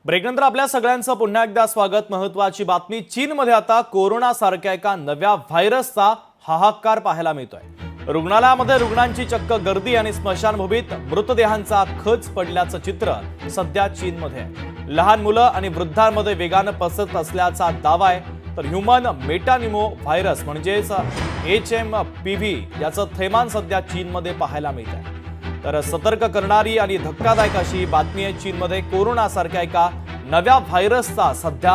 ब्रेकनंतर आपल्या सगळ्यांचं पुन्हा एकदा स्वागत। महत्त्वाची बातमी, चीनमध्ये आता कोरोना सारख्या एका नव्या व्हायरसचा हाहाकार पाहायला मिळतोय। रुग्णालयामध्ये रुग्णांची चक्क गर्दी आणि स्मशानभूमीत मृतदेहांचा खच पडल्याचं चित्र सध्या चीनमध्ये आहे। लहान मुलं आणि वृद्धांमध्ये वेगानं पसरत असल्याचा दावा आहे। तर ह्यूमन मेटानिमो व्हायरस म्हणजेच HMPV याचं थैमान सध्या चीनमध्ये पाहायला मिळत आहे। तर सतर्क करणारी आणि धक्कादायक अशी बातमी आहे, चीनमध्ये कोरोना सारख्या एका नव्या व्हायरसचा सध्या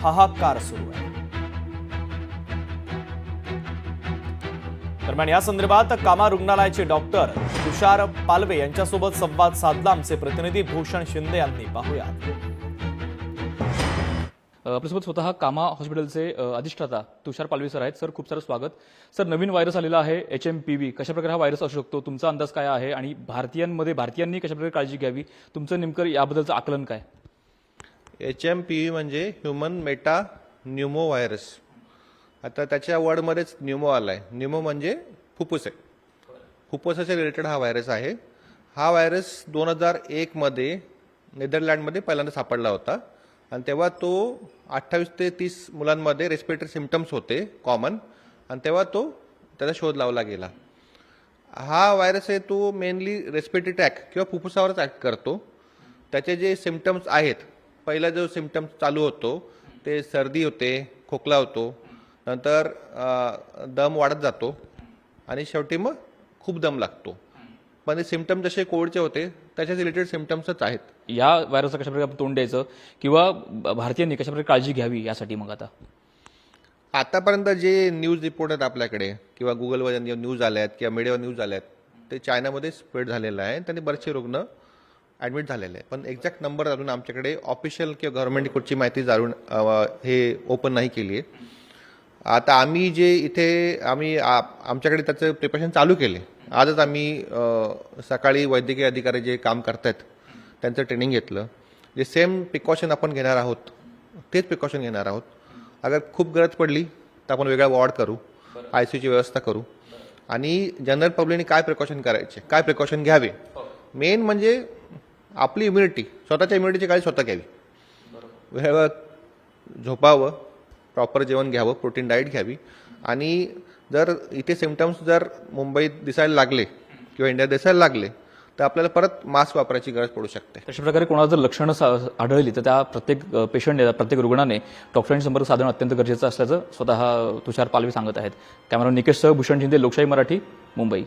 हाहाकार सुरू आहे। दरम्यान या संदर्भात कामा रुग्णालयाचे डॉक्टर तुषार पालवे यांच्यासोबत संवाद साधला आमचे प्रतिनिधी भूषण शिंदे यांनी। पाहूया। आपल्यासोबत स्वतः कामा हॉस्पिटलचे अधिष्ठाता तुषार पालवे सर आहेत। सर, खूप सारं स्वागत। सर, नवीन व्हायरस आलेला आहे HMPV, कशा प्रकारे हा व्हायरस असू शकतो, तुमचा अंदाज काय आहे आणि भारतीयांनी कशा प्रकारे काळजी घ्यावी, तुमचं नेमकं याबद्दलचं आकलन काय? HMPV म्हणजे ह्यूमन मेटा न्यूमो व्हायरस। आता त्याच्या वर्डमध्येच न्यूमो आलाय। न्यूमो म्हणजे फुफ्फुस आहे, फुफ्फुसाच्या रिलेटेड हा व्हायरस आहे। हा व्हायरस 2001 मध्ये नेदरलँडमध्ये पहिल्यांदा सापडला होता आणि तेव्हा तो 28 ते 30 मुलांमध्ये रेस्पिरेटरी सिम्पटम्स होते कॉमन, आणि तेव्हा त्याचा शोध लावला गेला। हा व्हायरस आहे तो मेनली रेस्पिरेटरी ट्रॅक किंवा फुफ्फुसावरच ॲक्ट करतो। त्याचे जे सिम्पटम्स आहेत, पहिला जो सिम्पटम्स चालू होतो ते सर्दी होते, खोकला होतो, नंतर दम वाढत जातो आणि शेवटी मग खूप दम लागतो। पण हे सिम्पटम जसे कोविडचे होते त्याच्या रिलेटेड सिम्पटम्सच आहेत। या व्हायरसचं कशा प्रकारे तोंड द्यायचं किंवा भारतीयांनी कशा प्रकारे काळजी घ्यावी यासाठी मग आतापर्यंत जे न्यूज रिपोर्ट आहेत आपल्याकडे किंवा गुगलवर न्यूज आल्या आहेत किंवा मीडियावर न्यूज आल्या आहेत, ते चायनामध्ये स्प्रेड झालेलं आहे। त्यांनी बरेचसे रुग्ण ॲडमिट झालेले आहे, पण एक्झॅक्ट नंबर अजून आमच्याकडे ऑफिशियल किंवा गव्हर्नमेंट कुठची माहिती जाणून हे ओपन नाही केली आहे। आता आम्ही आमच्याकडे त्याचं प्रिपरेशन चालू केले। आजच आम्ही सकाळी वैद्यकीय अधिकारी जे काम करतात त्यांचं ट्रेनिंग घेतलं। जे सेम प्रिकॉशन आपण घेणार आहोत तेच प्रिकॉशन घेणार आहोत। अगर खूप गरज पडली तर आपण वेगळा वॉर्ड करू, ICUची व्यवस्था करू, आणि जनरल पब्लिकने काय प्रिकॉशन करायचे, काय प्रिकॉशन घ्यावे, मेन म्हणजे आपली इम्युनिटी, स्वतःच्या इम्युनिटीची काळजी स्वतः घ्यावी, वेळेवर झोपावं, प्रॉपर जेवण घ्यावं, प्रोटीन डाएट घ्यावी, आणि जर इथे सिम्पटम्स जर मुंबईत दिसायला लागले किंवा इंडियात दिसायला लागले तर आपल्याला परत मास्क वापरायची गरज पडू शकते। तशा प्रकारे कोणाला जर लक्षणं आढळली तर त्या प्रत्येक प्रत्येक रुग्णाने डॉक्टरांशी संपर्क साधणं अत्यंत गरजेचं असल्याचं स्वतः तुषार पालवे सांगत आहेत। कॅमेरा निकेशसह भूषण शिंदे, लोकशाही मराठी, मुंबई।